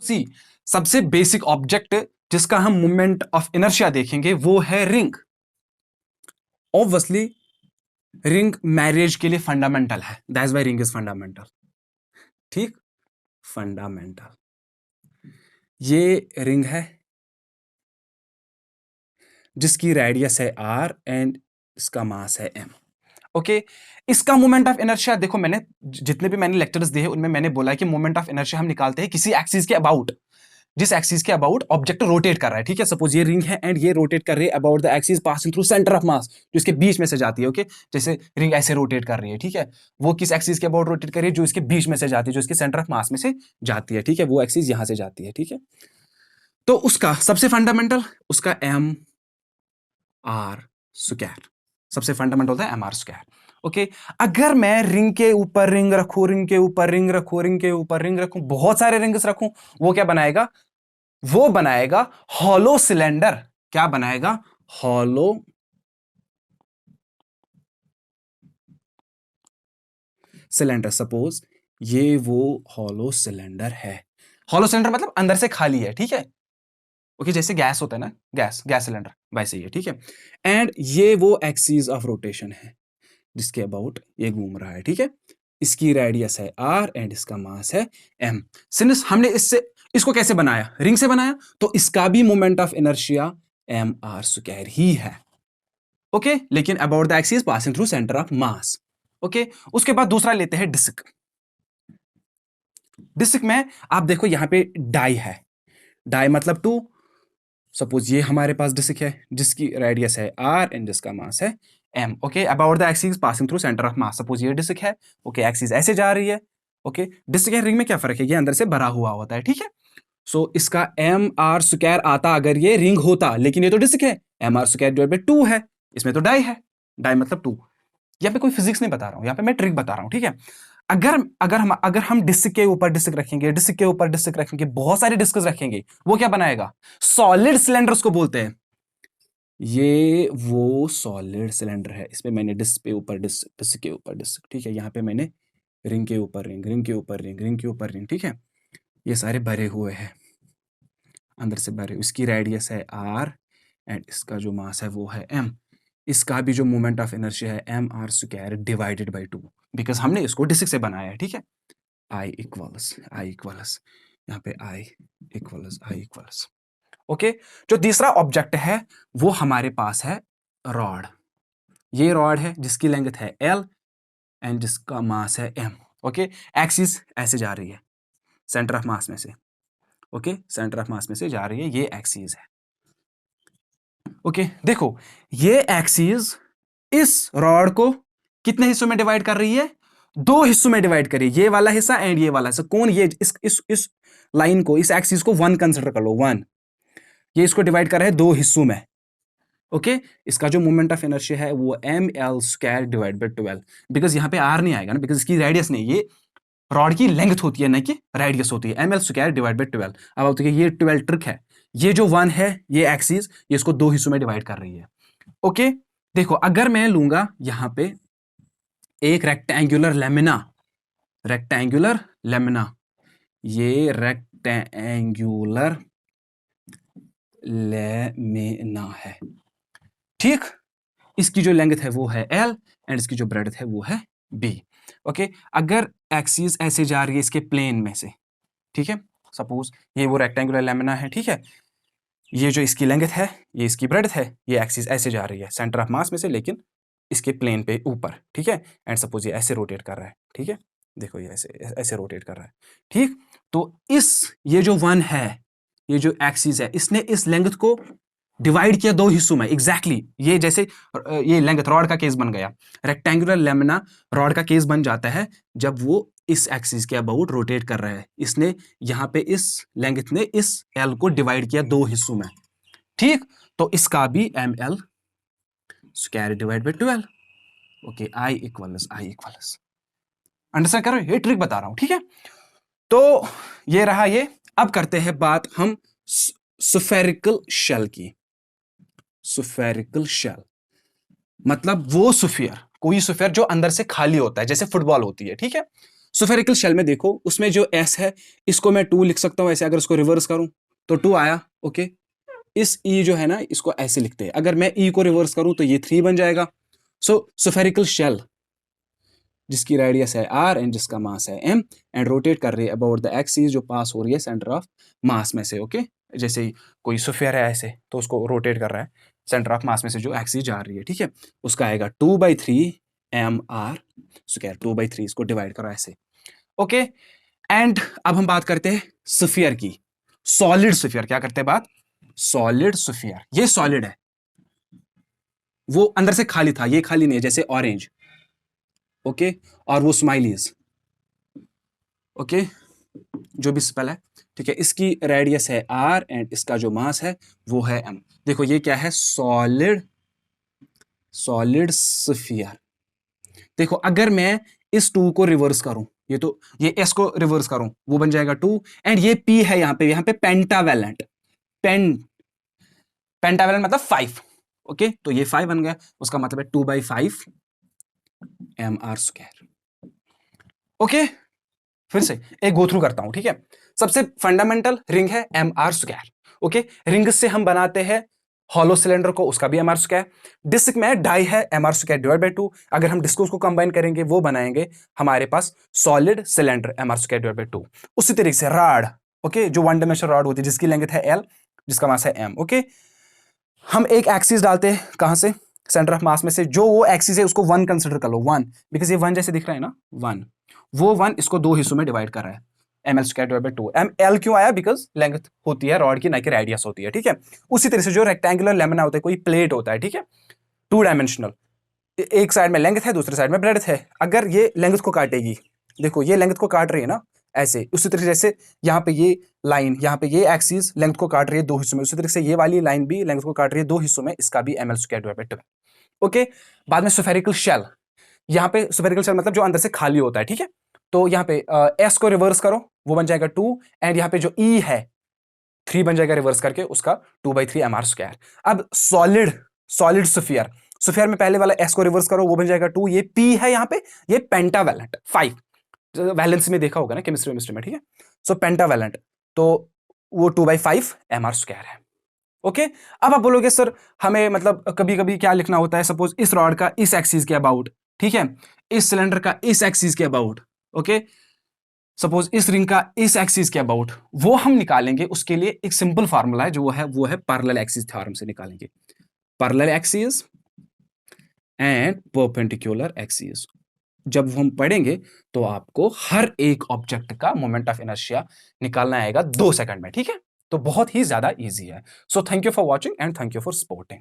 सी सबसे basic object जिसका हम मोमेंट ऑफ इनर्शिया देखेंगे वो है रिंग। ऑब्वियसली रिंग मैरिज के लिए फंडामेंटल है, that's why ring is fundamental. ठीक, फंडामेंटल। ये रिंग है जिसकी रेडियस है r एंड इसका मास है m। ओके, इसका मोमेंट ऑफ इनर्शिया देखो, मैंने जितने भी मैंने लेक्चर्स दिए उनमें मैंने बोला कि मोमेंट ऑफ इनर्शिया हम निकालते हैं किसी एक्सिस के अबाउट, जिस एक्सिस के अबाउट ऑब्जेक्ट रोटेट कर रहा है। ठीक है, सपोज ये रिंग है एंड ये रोटेट कर रही है about the axis passing through centre of मास, जो इसके बीच में से जाती है। ओके, जैसे रिंग ऐसे रोटेट कर रही है, ठीक है, वो किस एक्सिस के अबाउट रोटेट कर रही है, जो इसके बीच में से जाती है, जो इसके सेंटर ऑफ मास में से जाती है। ठीक है, वो एक्सिस यहां से जाती है। ठीक है, तो उसका सबसे फंडामेंटल उसका एम आर स्क्वायर, सबसे फंडामेंटल होता है एम आर स्क्वायर। ओके, अगर मैं रिंग के ऊपर रिंग रखूं, रिंग के ऊपर रिंग रखूं, रिंग के ऊपर रिंग रखूं, बहुत सारे रिंग्स रखूं, वो क्या बनाएगा? वो बनाएगा हॉलो सिलेंडर। क्या बनाएगा? Hollow cylinder. सपोज ये वो हॉलो सिलेंडर है। हॉलो सिलेंडर मतलब अंदर से खाली है। ठीक है, ओके, जैसे गैस होता है ना, गैस सिलेंडर, वैसे ही है। ठीक है, एंड ये वो एक्सिस ऑफ रोटेशन है जिसके अबाउट ये घूम रहा है। ठीक है, इसकी रेडियस है r एंड इसका मास है m। सिंस हमने इसको कैसे बनाया? रिंग से बनाया, तो इसका भी moment of inertia M R square ही है। ओके, लेकिन about the axis passing through centre of mass. Okay, उसके बाद दूसरा लेते हैं डिस्क। डिस्क में आप देखो यहां पे डाई है, डाई मतलब 2। सपोज ये हमारे पास डिस्क है जिसकी रेडियस है r एंड जिसका मास है m। Okay, about the axis passing through centre of mass. Suppose ये डिस्क है, ओके, एक्सिस ऐसे जा रही है। ओके, डिस्क या रिंग में क्या फर्क है? ये अंदर से भरा हुआ होता है। ठीक है, सो इसका एम आर स्क्वायर आता अगर ये रिंग होता, लेकिन ये तो डिस्क है, M R square divide by 2 है, इसमें तो डाई है, डाई मतलब 2। यहाँ पे कोई फिजिक्स नहीं बता रहा हूं, यहाँ पे मैं ट्रिक बता रहा हूं। ठीक है, अगर हम डिस्क के ऊपर डिस्क रखेंगे, डिस्क के ऊपर डिस्क रखेंगे, बहुत सारे डिस्क रखेंगे, वो क्या बनाएगा? सॉलिड सिलेंडर उसको बोलते हैं। ये वो सॉलिड सिलेंडर है। इसमें मैंने डिस्क के ऊपर डिस्क। ठीक है, यहाँ पे मैंने रिंग के ऊपर रिंग, रिंग के ऊपर रिंग, रिंग के ऊपर रिंग। ठीक है, ये सारे भरे हुए हैं, अंदर से भरे। इसकी रेडियस है r एंड इसका जो मास है वो है m। इसका भी जो मोमेंट ऑफ इनर्शिया है M R square divided by 2, because हमने इसको डिस्क से बनाया है। ठीक है, आई इक्वल्स यहाँ पे आई इक्वल्स। ओके, जो तीसरा ऑब्जेक्ट है वो हमारे पास है रॉड। ये रॉड है जिसकी लेंथ है l एंड जिसका मास है m। ओके, एक्सिस ऐसे जा रही है सेंटर ऑफ मास में से। ओके, सेंटर ऑफ मास में से जा रही है, ये एक्सिस है। ओके, देखो ये एक्सिस इस रॉड को कितने हिस्सों में डिवाइड कर रही है? 2 हिस्सों में डिवाइड करिए, ये वाला हिस्सा एंड ये वाला हिस्सा। कौन? ये इस लाइन को, इस एक्सिस को 1 कंसीडर कर लो, 1। ये इसको डिवाइड कर रहा है 2 हिस्सों में। ओके, इसका जो मोमेंट ऑफ इनर्शिया है वो M L square divide by 12, because यहां पे आर नहीं आएगा ना, बिकॉज इसकी रेडियस नहीं, ये रॉड की लेंथ होती है ना कि रेडियस होती है। M L square divide by 12। अब आप देखिए ये 12 ट्रिक है। ये जो 1 है, ये एक्सिस, ये इसको 2 हिस्सों में डिवाइड कर रही है। ओके, देखो अगर मैं लूंगा यहां पे एक रेक्टेंगुलर लेमिना, ये रेक्टेंगुलर लेमिना है। ठीक, इसकी जो लेंथ है वो है l एंड इसकी जो ब्रेड्थ है वो है b। ओके, अगर एक्सिस ऐसे जा रही है इसके प्लेन में से, ठीक है, सपोज ये वो रेक्टेंगुलर लेमिना है। ठीक है, ये जो इसकी लेंथ है, ये इसकी ब्रेड्थ है, ये एक्सिस ऐसे जा रही है सेंटर ऑफ मास में से, लेकिन इसके प्लेन पे ऊपर। ठीक है, एंड सपोज ये ऐसे रोटेट कर रहा है। ठीक है, देखो ये ऐसे रोटेट कर रहा है। ठीक, तो ये जो 1 है, ये जो एक्सिस है, इसने इस लेंथ को डिवाइड किया 2 हिस्सों में। एग्जैक्टली ये जैसे ये लेंथ रॉड का केस बन गया, रेक्टेंगुलर लेमिना रॉड का केस बन जाता है जब वो इस एक्सिस के अबाउट रोटेट कर रहा है। इसने यहाँ पे इस लेंथ ने इस एल को डिवाइड किया 2 हिस्सों में। ठीक, तो इसका भी M L square divide by 12। Okay, I equals understand कर रहे हो? ये ट्रिक बता रहा हूं। ठीक है, तो ये रहा ये। अब करते हैं बात हम स्फेरिकल शेल की। स्फेरिकल शेल मतलब वो स्फीयर, कोई स्फीयर जो अंदर से खाली होता है, जैसे फुटबॉल होती है। ठीक है, स्फेरिकल शेल में देखो, उसमें जो s है इसको मैं 2 लिख सकता हूं ऐसे, अगर इसको रिवर्स करूं तो 2 आया। ओके, इस e जो है ना इसको ऐसे लिखते हैं, अगर मैं e को रिवर्स करूं तो ये 3 बन जाएगा। सो स्फेरिकल शेल जिसकी रेडियस है r एंड जिसका मास है m एंड रोटेट कर रही है अबाउट द एक्सिस जो पास हो रही है सेंटर ऑफ मास में से। ओके, जैसे ही कोई स्फीयर है ऐसे तो उसको रोटेट कर रहा है सेंटर ऑफ मास में से जो एक्सिस जा रही है, ठीक है, उसका आएगा 2/3 mr स्क्वायर। 2/3 इसको डिवाइड करो ऐसे। ओके, एंड अब हम बात करते हैं स्फीयर की, सॉलिड स्फीयर। क्या करते हैं बात? Solid sphere. ये सॉलिड है, वो अंदर से खाली था, ये खाली नहीं है, जैसे ऑरेंज। ओके, और वो स्माइलीज। ओके, जो भी स्पेल है, ठीक है, इसकी रेडियस है r एंड इसका जो मास है वो है m। देखो ये क्या है? Solid, solid sphere. देखो अगर मैं इस 2 को रिवर्स करूं, ये तो ये s को रिवर्स करूं, वो बन जाएगा 2 एंड ये p है यहां पे पेंटावेलेंट। पेंटावेलेंट मतलब 5। ओके, तो ये 5 बन गया, उसका मतलब है 2/5 mr स्क्वायर। ओके, फिर से एक गो थ्रू करता हूं, ठीक है। सबसे फंडामेंटल रिंग है M R square. Okay, ring से हम बनाते हैं हॉलो सिलेंडर को, उसका भी एम आर स्क्वायर। डिस्क में डाई है M R square divide by 2। अगर हम डिस्क को कंबाइन करेंगे वो बनाएंगे हमारे पास solid cylinder M R square divide by 2। उसी तरीके से रॉड, ओके, जो 1 डायमेंशनल रॉड होती है जिसकी लेंथ है एल, जिसका मास है एम। ओके, हम एक एक्सिस डालते हैं कहां से? सेंटर ऑफ मास में से। जो वो एक्सिस है उसको 1 कंसिडर कर लो, 1, बिकॉज ये 1 जैसे दिख रहा है ना, 1। वो 1 इसको 2 हिस्सों में डिवाइड कर रहा है, M L square divide by 2। M L क्यों आया? बिकॉज लेंथ होती है रॉड की, ना कि रेडियस होती है, ठीक है। उसी तरह से जो रेक्टेंगुलर लेमिना होता है, कोई प्लेट होता है, ठीक है, 2 डायमेंशनल, एक साइड में लेंथ है दूसरे साइड में ब्रेड्थ है। अगर ये लेंथ को काटेगी, देखो ये लेंथ को काट रही है ना ऐसे, उसी तरीके से यहाँ पे ये लाइन, यहाँ पे ये एक्सिस लेंथ को काट रही है 2 हिस्सों में, उसी तरीके से ये वाली लाइन भी लेंथ को काट रही है 2 हिस्सों में, इसका भी M L square divide by 2। Okay, बाद में स्फेरिकल शेल। यहाँ पे स्फेरिकल शेल मतलब जो अंदर से खाली होता है, ठीक है। तो यहाँ पे एस को रिवर्स करो, वो बन जाएगा 2 एंड यहाँ पे जो ई है 3 बन जाएगा रिवर्स करके, उसका 2/3 mr स्क्वायर। अब सॉलिड, सॉलिड स्फीयर, स्फीयर में पहले वाला एस को रिवर्स करो, वो बन जाएगा 2। ये पी है यहाँ पे, ये पेंटावेलेंट 5, वैलेंस में देखा होगा ना केमिस्ट्री में, ठीक है। सो पेंटावेलेंट, तो वो 2/5 mr स्क्वायर है। ओके, अब आप बोलोगे सर हमें मतलब कभी कभी क्या लिखना होता है, सपोज इस रॉड का इस एक्सिस के अबाउट, ठीक है, इस सिलेंडर का इस एक्सिस के अबाउट, ओके, सपोज इस रिंग का इस एक्सिस के अबाउट, वो हम निकालेंगे। उसके लिए एक सिंपल फार्मूला है, जो वो है पैरेलल एक्सिस थ्योरम से निकालेंगे। Parallel axis and perpendicular axis जब हम पढ़ेंगे तो आपको हर एक ऑब्जेक्ट का मोमेंट ऑफ इनर्शिया निकालना आएगा 2 सेकंड में, ठीक है। तो बहुत ही ज्यादा इजी है। So thank you for watching and thank you for supporting.